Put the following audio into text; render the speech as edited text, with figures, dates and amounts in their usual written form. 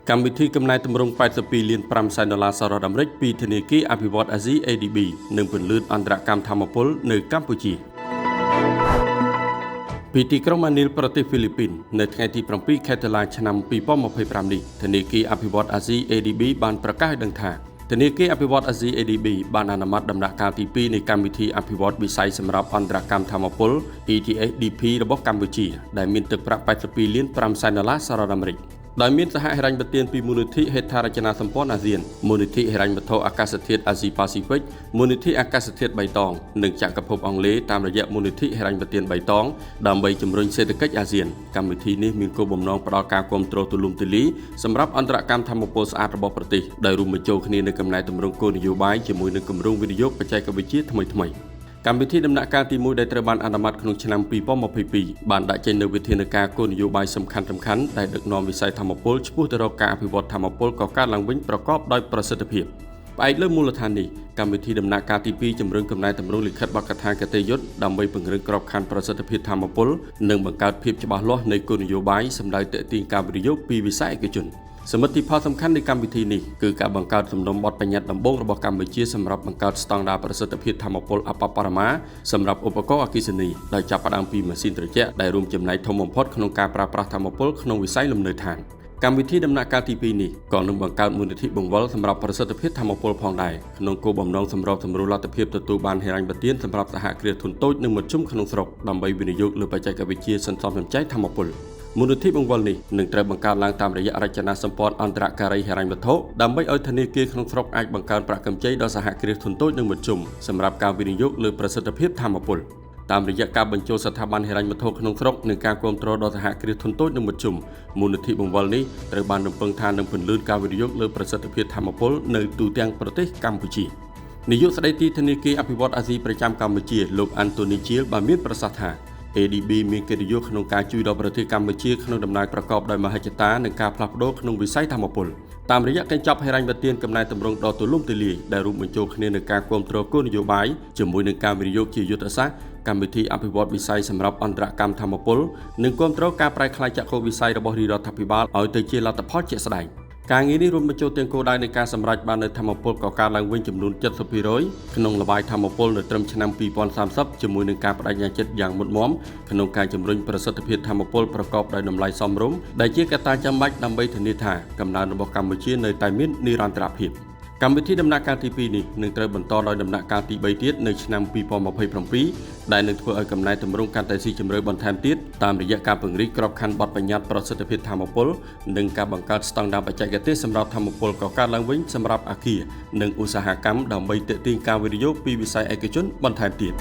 កម្មវិធីកំណែតម្រង់82លាន5សែនដុល្លារសហរដ្ឋអាមេរិកពីធនាគារអភិវឌ្ឍន៍អាស៊ី ADB និងពន្លឿនអន្តរកម្មថាមពលនៅកម្ពុជាពីទីក្រុងម៉ានីលប្រទេសហ្វីលីពីននៅថ្ងៃទី7ខែតុលាឆ្នាំ2025នេះធនាគារអភិវឌ្ឍន៍អាស៊ី ADB បានប្រកាសឲ្យដឹងថាធនាគារអភិវឌ្ឍន៍អាស៊ី ADB បានអនុម័តដំណាក់កាលទី2នៃកម្មវិធីអភិវឌ្ឍន៍វិស័យសម្រាប់អន្តរកម្មថាមពល ETSDP របស់កម្ពុជាដែលមានទឹកប្រាក់82លាន5សែនដុល្លារសហរដ្ឋអាមេរិកដោយមានសហហិរញ្ញប្បទានពីមូលនិធិហេដ្ឋារចនាសម្ព័ន្ធអាស៊ានមូលនិធិហិរញ្ញវត្ថុអាកាសធាតុអាស៊ីប៉ាស៊ីហ្វិកមូលនិធិអាកាសធាតុបៃតងនិងចក្រភពអង់គ្លេសតាមរយៈមូលនិធិហិរញ្ញប្បទានបៃតងដើម្បីជំរុញសេដ្ឋកិច្ចអាស៊ានកម្មវិធីនេះមានគោលបំណងផ្តល់ការគាំទ្រទូលំទូលាយសម្រាប់អន្តរកម្មថាមពលស្អាតរបស់ប្រទេសដោយរួមបញ្ចូលគ្នានូវកំណែតម្រង់គោលនយោបាយជាមួយនឹងគម្រោងវិនិយោគបច្ចេកវិទ្យាថ្មីៗកម្មវិធីដំណាក់កាលទី1ដែលត្រូវបានអនុម័តក្នុងឆ្នាំ2022បានដាក់ចេញនូវវិធានការគោលនយោបាយសំខាន់ៗដែលដឹកនាំវិស័យថាមពលឆ្ពោះទៅរកការអភិវឌ្ឍថាមពលកកើតឡើងវិញប្រកបដោយប្រសិទ្ធភាពផ្អែកលើមូលដ្ឋាននេះកម្មវិធីដំណាក់កាលទី2ជំរុញកំណែតម្រង់លិខិតបទកថាគតិយុត្តដើម្បីពង្រឹងក្របខ័ណ្ឌប្រសិទ្ធភាពថាមពលនិងបង្កើតភាពច្បាស់លាស់នៃគោលនយោបាយសម្ដៅទាក់ទាញការវិនិយោគពីវិស័យឯកជនសមិទ្ធផលសំខាន់នៃកម្មវិធីនេះគឺការបង្កើតសំណុំបទបញ្ញត្តិដំបូងរបស់កម្ពុជាសម្រាប់បង្កើតស្តង់ដារប្រសិទ្ធភាពថាមពលអបបរមាសម្រាប់ឧបករណ៍អគ្គិសនីដោយចាប់ផ្ដើមពីម៉ាស៊ីនត្រជាក់ដែលរួមចំណែកធំបំផុតក្នុងការប្រើប្រាស់ថាមពលក្នុងវិស័យលំនៅឋានកម្មវិធីដំណាក់កាលទី2នេះក៏នឹងបង្កើតមូលនិធិបង្វិលសម្រាប់ប្រសិទ្ធភាពថាមពលផងដែរក្នុងគោលបំណងសម្របសម្រួលលទ្ធភាពទទួលបានហិរញ្ញប្បទានសម្រាប់សហគ្រាសធុនតូចនិងមធ្យមក្នុងស្រុកដើម្បីវិនិយោគលើបច្ចេកវិទ្យាសន្សំសំចៃថាមពលមូលនិធិបង្វិលនេះនឹងត្រូវបង្កើតឡើងតាមរយៈរចនាសម្ព័ន្ធអន្តរការីហិរញ្ញវត្ថុដើម្បីឲ្យធនាគារក្នុងស្រុកអាចបង្កើនប្រាក់កម្ចីដល់សហគ្រាសធុនតូចនិងមធ្យមសម្រាប់ការវិនិយោគលើប្រសិទ្ធភាពថាមពលតាមរយៈការបញ្ចូលស្ថាប័នហិរញ្ញវត្ថុក្នុងស្រុកនិងការគាំទ្រដល់សហគ្រាសធុនតូចនិងមធ្យមមូលនិធិបង្វិលនេះត្រូវបានរំពឹងថានឹងពន្លឿនការវិនិយោគលើប្រសិទ្ធភាពថាមពលនៅទូទាំងប្រទេសកម្ពុជានាយកស្ដីទីធនាគារអភិវឌ្ឍន៍អាស៊ីប្រចាំកម្ពុជាលោកអាន់តូនីជាលបានមានប្រសាសន៍ថា ADB មានកិត្តិយសក្នុងការជួយដល់ប្រទេសកម្ពុជាក្នុងដំណើរប្រកបដោយមហិច្ឆតានិងការផ្លាស់ប្ដូរក្នុងវិស័យថាមពលតាមរយៈកញ្ចប់ហិរញ្ញប្បទានកំណែតម្រង់ដ៏ទូលំទូលាយដែលរួមបញ្ចូលគ្នានឹងការគាំទ្រគោលនយោបាយជាមួយនឹងការវិនិយោគជាយុទ្ធសាស្ត្រកម្មវិធីអភិវឌ្ឍវិស័យសម្រាប់អន្តរកម្មថាមពលនិងគាំទ្រការប្រែក្លាយចក្ខុវិស័យរបស់រដ្ឋាភិបាលឲ្យទៅជាលទ្ធផលជាក់ស្ដែងការងារនេះរួមបញ្ចូលទាំងគោលដៅនៃការសម្រេចបាននូវថាមពលកកើតឡើងវិញចំនួន 70% ក្នុងល្បាយថាមពលនៅត្រឹមឆ្នាំ2030ជាមួយនឹងការបដិញ្ញាចិត្តយ៉ាងមុតមាំក្នុងការជំរុញប្រសិទ្ធភាពថាមពលប្រកបដោយតម្លៃសមរម្យដែលជាកត្តាចាំបាច់ដើម្បីធានាថាកំណើនរបស់កម្ពុជានៅតែមាននិរន្តរភាពកម្មវិធីដំណាក់កាលទី2នេះនឹងត្រូវបន្តដោយដំណាក់កាលទី3ទៀតនៅឆ្នាំ2027ដែលនឹងធ្វើឲ្យកំណែតម្រង់កាន់តែស៊ីជម្រៅបន្ថែមទៀតតាមរយៈការពង្រីកក្របខ័ណ្ឌបទបញ្ញត្តិប្រសិទ្ធភាពថាមពលនិងការបង្កើតស្តង់ដារបច្ចេកទេសសម្រាប់ថាមពលកកើតឡើងវិញសម្រាប់អគារនិងឧស្សាហកម្មដើម្បីទាក់ទាញការវិនិយោគពីវិស័យឯកជនបន្ថែមទៀត